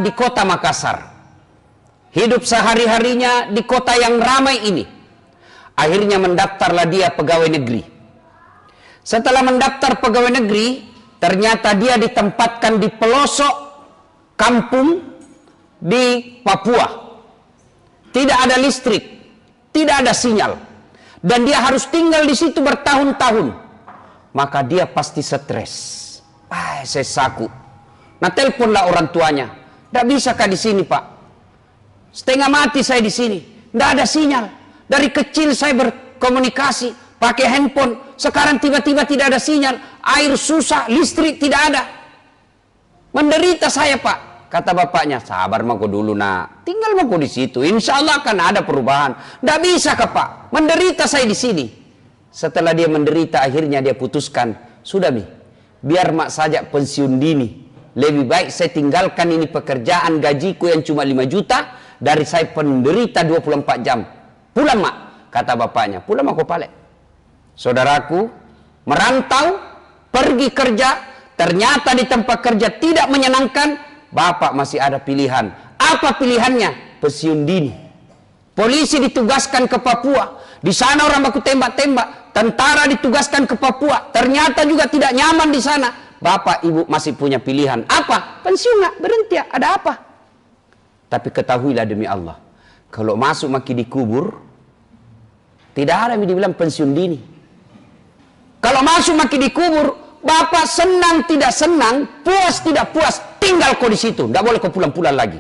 di kota Makassar. Hidup sehari-harinya di kota yang ramai ini. Akhirnya mendaftarlah dia pegawai negeri. Setelah mendaftar pegawai negeri, ternyata dia ditempatkan di pelosok kampung di Papua. Tidak ada listrik, tidak ada sinyal. Dan dia harus tinggal di situ bertahun-tahun. Maka dia pasti stres. Saya saku. Nah, teleponlah orang tuanya. Tidak bisa kah di sini, Pak? Setengah mati saya di sini. Tidak ada sinyal. Dari kecil saya berkomunikasi pakai handphone. Sekarang tiba-tiba tidak ada sinyal. Air susah, listrik tidak ada. Menderita saya, Pak. Kata bapaknya, sabar mako dulu nak. Tinggal mako di situ. Insya Allah akan ada perubahan. Tidak bisa kah, Pak? Menderita saya di sini. Setelah dia menderita, akhirnya dia putuskan, sudah Mi, biar mak saja pensiun dini. Lebih baik saya tinggalkan ini pekerjaan gajiku yang cuma 5 juta dari saya penderita 24 jam. Pulang mak, kata bapaknya. Pulang mak kopale. Saudaraku, merantau, pergi kerja, ternyata di tempat kerja tidak menyenangkan. Bapak masih ada pilihan. Apa pilihannya? Pensiun dini. Polisi ditugaskan ke Papua. Di sana orang baku tembak-tembak. Tentara ditugaskan ke Papua. Ternyata juga tidak nyaman di sana. Bapak ibu masih punya pilihan. Apa? Pensiun nggak? Berhenti ya? Ada apa? Tapi ketahuilah demi Allah. Kalau masuk maki dikubur, tidak ada yang dibilang pensiun dini. Kalau masuk maki dikubur, Bapak senang tidak senang, puas tidak puas, tinggal kau di situ. Tidak boleh kau pulang-pulang lagi.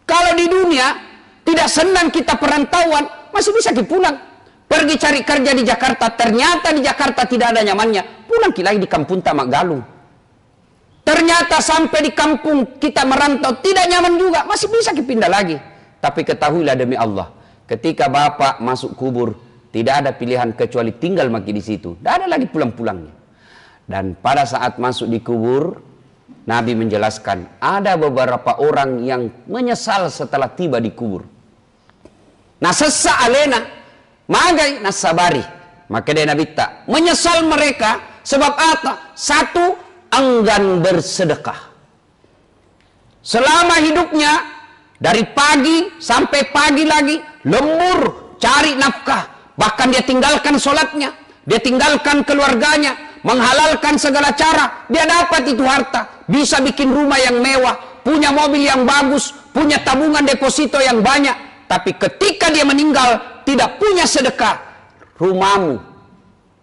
Kalau di dunia, tidak senang kita perantauan, masih bisa kita pulang. Pergi cari kerja di Jakarta, ternyata di Jakarta tidak ada nyamannya. Pulang lagi di kampung Tamak Galung. Ternyata sampai di kampung kita merantau, tidak nyaman juga, masih bisa kita pindah lagi. Tapi ketahuilah demi Allah, ketika Bapak masuk kubur, tidak ada pilihan kecuali tinggal maki di situ. Tidak ada lagi pulang-pulangnya. Dan pada saat masuk di kubur, Nabi menjelaskan, ada beberapa orang yang menyesal setelah tiba di kubur. Nah, sesak alena, magai nasabari. Maka dia Nabi tak menyesal mereka sebab apa? Satu, enggan bersedekah. Selama hidupnya, dari pagi sampai pagi lagi, lembur cari nafkah. Bahkan dia tinggalkan sholatnya, dia tinggalkan keluarganya, menghalalkan segala cara. Dia dapat itu harta, bisa bikin rumah yang mewah, punya mobil yang bagus, punya tabungan deposito yang banyak. Tapi ketika dia meninggal, tidak punya sedekah. Rumahmu,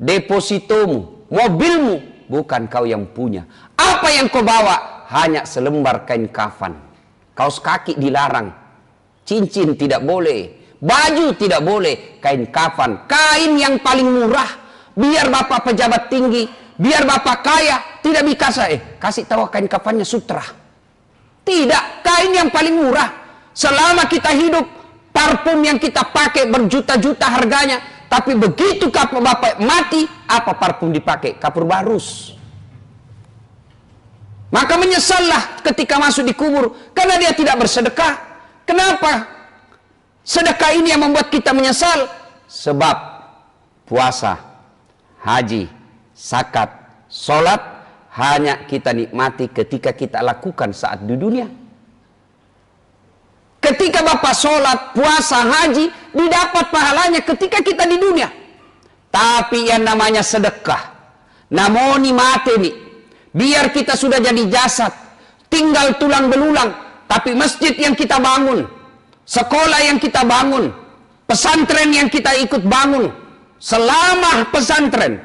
depositomu, mobilmu, bukan kau yang punya. Apa yang kau bawa? Hanya selembar kain kafan. Kaos kaki dilarang, cincin tidak boleh, baju tidak boleh, kain kafan, kain yang paling murah. Biar bapak pejabat tinggi, biar bapak kaya, tidak bisa kasih tahu kain kafannya sutra. Tidak, kain yang paling murah. Selama kita hidup, parfum yang kita pakai berjuta-juta harganya, tapi begitu bapak mati, apa parfum dipakai? Kapur barus. Maka menyesallah ketika masuk di kubur, karena dia tidak bersedekah. Kenapa? Sedekah ini yang membuat kita menyesal. Sebab puasa, haji, zakat, sholat hanya kita nikmati ketika kita lakukan saat di dunia. Ketika bapak sholat, puasa, haji, didapat pahalanya ketika kita di dunia. Tapi yang namanya sedekah, namoni mati nih, biar kita sudah jadi jasad, tinggal tulang belulang, tapi masjid yang kita bangun, sekolah yang kita bangun, pesantren yang kita ikut bangun, selama pesantren,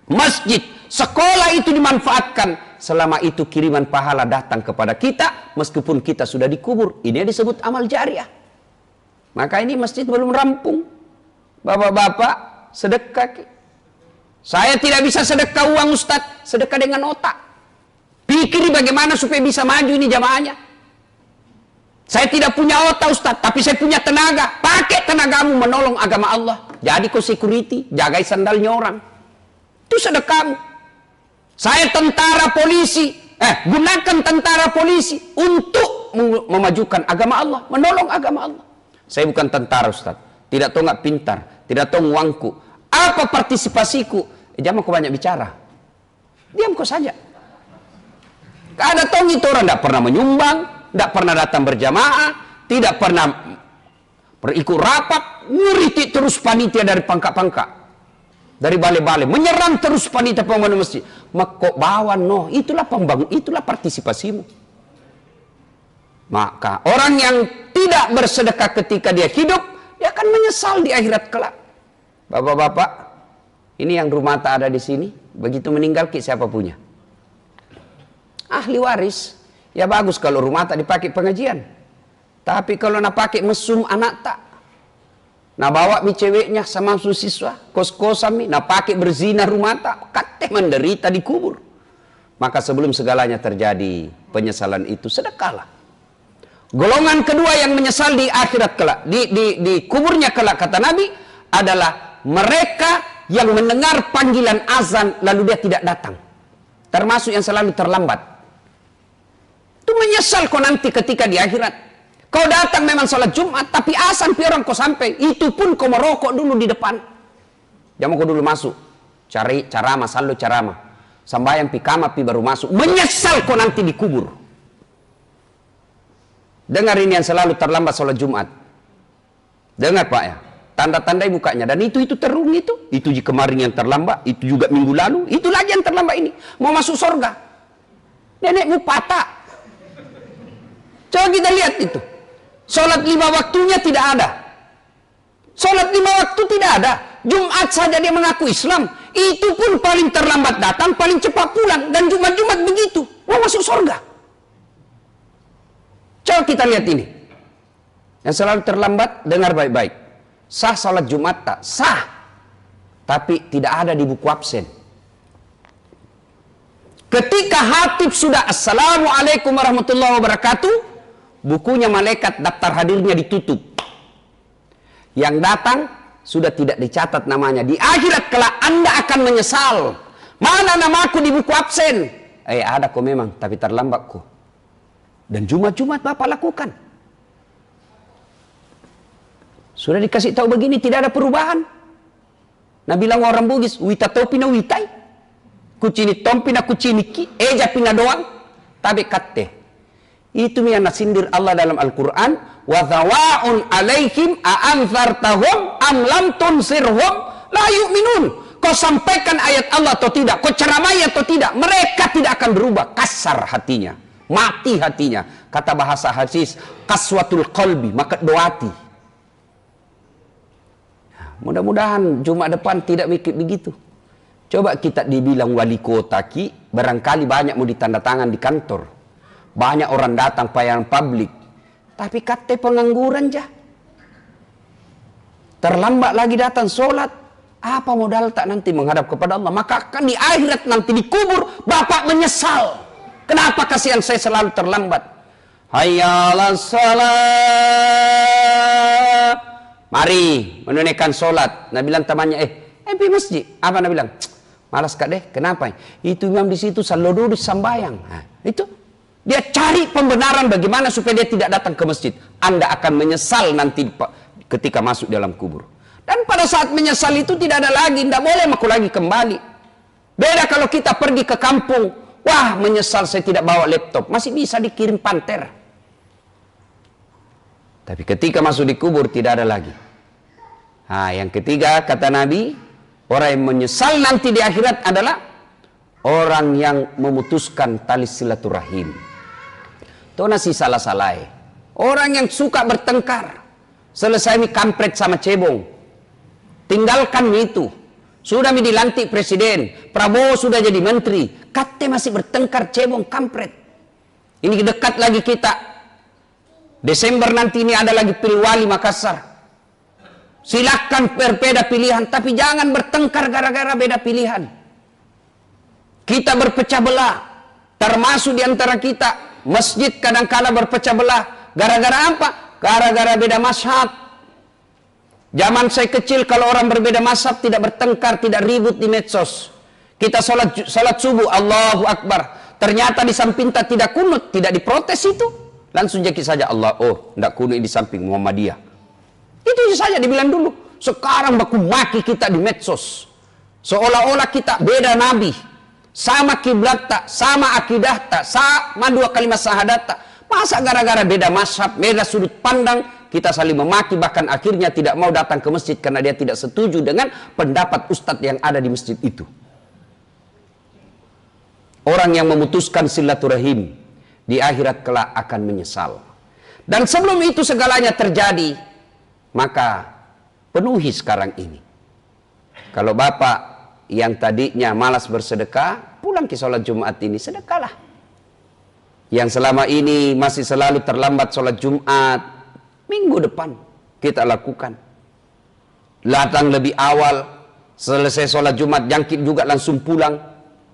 masjid, sekolah itu dimanfaatkan, selama itu kiriman pahala datang kepada kita, meskipun kita sudah dikubur. Ini disebut amal jariah. Maka ini masjid belum rampung. Bapak-bapak, sedekah. Saya tidak bisa sedekah uang Ustadz, sedekah dengan otak. Pikir bagaimana supaya bisa maju ini jamaahnya. Saya tidak punya otak Ustadz, tapi saya punya tenaga. Pakai tenagamu menolong agama Allah. Jadi kau security, jagai sandalnya orang. Itu sedekahmu. Saya tentara polisi, gunakan tentara polisi untuk memajukan agama Allah, menolong agama Allah. Saya bukan tentara Ustaz, tidak tahu nggak pintar, tidak tahu uangku. Apa partisipasiku? Jangan kau banyak bicara, diam kau saja. Ada tahu itu orang tidak pernah menyumbang, tidak pernah datang berjamaah, tidak pernah berikut rapat, ngeritik terus panitia dari pangkat-pangkat, dari balai-balai, menyerang terus panitia pembangunan masjid. Maka bawa no, itulah pembangun, itulah partisipasimu. Maka orang yang tidak bersedekah ketika dia hidup, dia akan menyesal di akhirat kelak. Bapak-bapak, ini yang rumah tak ada di sini, begitu meninggal siapa punya? Ahli waris. Ya bagus kalau rumah tak dipakai pengajian. Tapi kalau nak pakai mesum anak tak, nak bawa mi ceweknya sama siswa, kos-kosan mi, nak pakai berzina rumah tak, kate menderita di kubur. Maka sebelum segalanya terjadi, penyesalan itu sedekahlah. Golongan kedua yang menyesal di akhirat kelak, di kuburnya kelak, kata Nabi, adalah mereka yang mendengar panggilan azan lalu dia tidak datang. Termasuk yang selalu terlambat. Itu menyesal kau nanti ketika di akhirat. Kau datang memang sholat Jumat, tapi azan pi orang kau sampai. Itu pun kau merokok dulu di depan. Jangan kau dulu masuk. Cari caramah, selalu caramah. Sambayang pi kamar pi baru masuk. Menyesal kau nanti di kubur. Dengar ini yang selalu terlambat sholat Jumat. Dengar Pak ya. Tanda-tandai mukanya. Dan itu terung itu. Itu kemarin yang terlambat. Itu juga minggu lalu. Itu lagi yang terlambat ini. Mau masuk surga. Nenekmu patah. Coba kita lihat itu. Sholat 5 waktunya tidak ada. Sholat 5 waktu tidak ada. Jumat saja dia mengaku Islam. Itu pun paling terlambat datang, paling cepat pulang. Dan Jumat-Jumat begitu. Mau masuk surga. Coba kita lihat ini. Yang selalu terlambat, dengar baik-baik. Sah sholat Jumat tak? Sah. Tapi tidak ada di buku absen. Ketika hatib sudah Assalamualaikum warahmatullahi wabarakatuh, bukunya malaikat daftar hadirnya ditutup. Yang datang sudah tidak dicatat namanya. Di akhirat kelak Anda akan menyesal. Mana namaku di buku absen? Ada kok memang, tapi terlambat kok. Dan Jumat-Jumat Bapak lakukan. Sudah dikasih tahu begini, tidak ada perubahan. Nah bilang orang Bugis, wita topi na witai. Kucini tompi na kucini ki, eja pina doang. Tapi katte. Itu yang nasindir Allah dalam Al-Quran. Wa dhawa'un alaihim a'anzartahum am lam tunsirhum la yu'minun. Kau sampaikan ayat Allah atau tidak, kau ceramai atau tidak, mereka tidak akan berubah. Kasar hatinya, mati hatinya. Kata bahasa hadis, kaswatul qalbi, maka doati. Mudah-mudahan Jumat depan tidak mikir begitu. Coba kita dibilang wali kota ki, barangkali banyak mau ditandatangan di kantor. Banyak orang datang pelayanan publik. Tapi kata pengangguran jah. Terlambat lagi datang sholat. Apa modal tak nanti menghadap kepada Allah? Maka akan di akhirat nanti dikubur. Bapak menyesal. Kenapa kasihan saya selalu terlambat? Hayya 'alas shalah. Mari menunaikan sholat. Nabi bilang temannya, pergi masjid. Apa Nabi bilang? Malas kak deh. Kenapa? Itu imam di situ selalu duduk sambayang. Nah, itu. Dia cari pembenaran bagaimana supaya dia tidak datang ke masjid. Anda akan menyesal nanti ketika masuk dalam kubur. Dan pada saat menyesal itu tidak ada lagi. Tidak boleh aku lagi kembali. Beda kalau kita pergi ke kampung. Wah menyesal saya tidak bawa laptop. Masih bisa dikirim panter. Tapi ketika masuk di kubur tidak ada lagi. Nah, yang ketiga kata Nabi, orang yang menyesal nanti di akhirat adalah orang yang memutuskan tali silaturahim. Itu nasi salah-salah. Orang yang suka bertengkar. Selesai mi kampret sama cebong. Tinggalkan itu. Sudah mi dilantik presiden. Prabowo sudah jadi menteri. Kate masih bertengkar cebong kampret. Ini dekat lagi kita. Desember nanti ini ada lagi pilih wali Makassar. Silakan berbeda pilihan, tapi jangan bertengkar gara-gara beda pilihan. Kita berpecah belah, termasuk di antara kita. Masjid kadang-kala berpecah belah. Gara-gara apa? Gara-gara beda mazhab. Zaman saya kecil kalau orang berbeda mazhab tidak bertengkar, tidak ribut di medsos. Kita salat subuh, Allahu Akbar. Ternyata di samping tidak kunut, tidak diprotes itu. Langsung jadi saja Allah, tidak kunut di samping Muhammadiyah. Itu saja dibilang dulu. Sekarang baku maki kita di medsos. Seolah-olah kita beda nabi. Sama kiblat tak, sama akidah tak, sama 2 kalimat syahadat tak. Masa gara-gara beda mazhab, beda sudut pandang, kita saling memaki, bahkan akhirnya tidak mau datang ke masjid karena dia tidak setuju dengan pendapat ustadz yang ada di masjid itu. Orang yang memutuskan silaturahim di akhirat kelak akan menyesal. Dan sebelum itu segalanya terjadi, maka penuhi sekarang ini. Kalau bapak yang tadinya malas bersedekah, pulang ke sholat Jumat ini, sedekahlah. Yang selama ini masih selalu terlambat sholat Jumat, minggu depan kita lakukan. Datang lebih awal, selesai sholat Jumat, jangkit juga langsung pulang.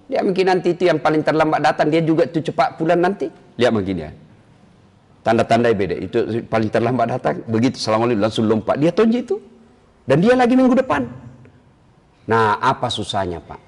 Dia mungkin nanti itu yang paling terlambat datang, dia juga itu cepat pulang nanti. Lihat begini ya. Tanda-tanda beda, itu paling terlambat datang, begitu assalamualaikum langsung lompat. Dia tonji itu. Dan dia lagi minggu depan. Nah, apa susahnya Pak?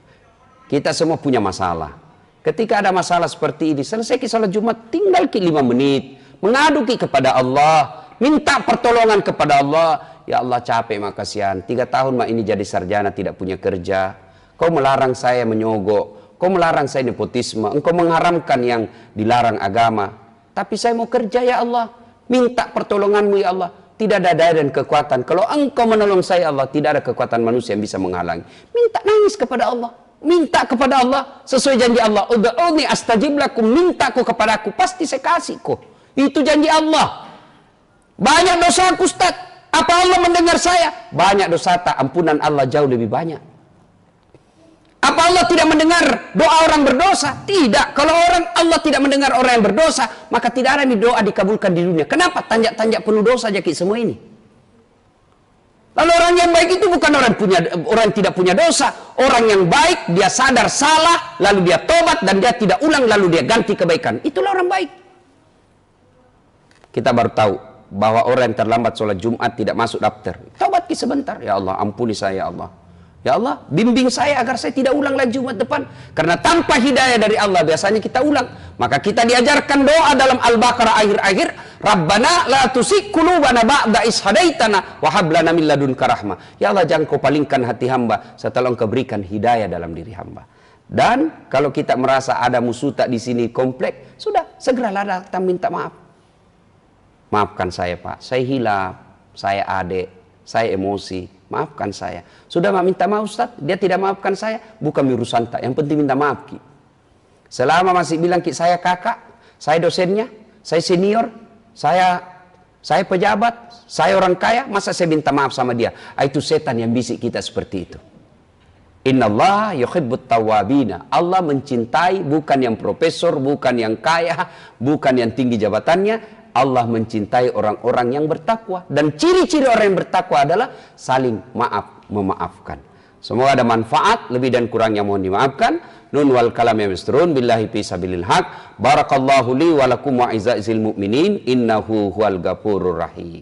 Kita semua punya masalah. Ketika ada masalah seperti ini, selesai ke salat Jumat, tinggal ke 5 menit. Mengadu kepada Allah. Minta pertolongan kepada Allah. Ya Allah capek makasihan. 3 tahun mak ini jadi sarjana tidak punya kerja. Kau melarang saya menyogok. Kau melarang saya nepotisme. Engkau mengharamkan yang dilarang agama. Tapi saya mau kerja ya Allah. Minta pertolonganmu ya Allah. Tidak ada daya dan kekuatan. Kalau engkau menolong saya Allah, tidak ada kekuatan manusia yang bisa menghalangi. Minta nangis kepada Allah. Minta kepada Allah sesuai janji Allah. Ud'uni astajib lakum, mintaku kepadaku, pasti saya kasih kok. Itu janji Allah. Banyak dosa aku Ustaz. Apa Allah mendengar saya? Banyak dosa, tak ampunan Allah jauh lebih banyak. Apa Allah tidak mendengar doa orang berdosa? Tidak. Kalau Allah tidak mendengar orang yang berdosa, maka tidak ada nih doa dikabulkan di dunia. Kenapa? Tanjak-tanjak penuh dosa aja semua ini. Lalu orang yang baik itu bukan orang yang tidak punya dosa. Orang yang baik, dia sadar salah, lalu dia tobat dan dia tidak ulang, lalu dia ganti kebaikan. Itulah orang baik. Kita baru tahu bahwa orang yang terlambat sholat Jumat tidak masuk daftar. Tobat sebentar. Ya Allah, ampuni saya ya Allah. Ya Allah, bimbing saya agar saya tidak ulang lagi Jumat depan. Karena tanpa hidayah dari Allah biasanya kita ulang. Maka kita diajarkan doa dalam Al-Baqarah akhir-akhir. Rabbana la tusik qulubana ba'da is hadaitana wa hab lana min ladunka rahmah. Ya Allah, jangan kau palingkan hati hamba setelah engkau berikan hidayah dalam diri hamba. Dan kalau kita merasa ada musuh tak di sini komplek, sudah segeralah datang minta maaf. Maafkan saya Pak, saya hilaf, saya adik, saya emosi. Maafkan saya. Sudah minta maaf Ustaz, dia tidak maafkan saya, bukan urusan tak. Yang penting minta maaf Ki. Selama masih bilang Ki saya kakak, saya dosennya, saya senior, saya pejabat, saya orang kaya, masa saya minta maaf sama dia? Itu setan yang bisik kita seperti itu. Innallaha yuhibbut tawwabina. Allah mencintai bukan yang profesor, bukan yang kaya, bukan yang tinggi jabatannya. Allah mencintai orang-orang yang bertakwa. Dan ciri-ciri orang yang bertakwa adalah saling memaafkan. Semoga ada manfaat, lebih dan kurangnya mohon dimaafkan. Nun wal kalam ya misrun billahi fi sabilil haq. Barakallahu li wa lakum wa izza'il mu'minin innahu huwal ghafurur rahim.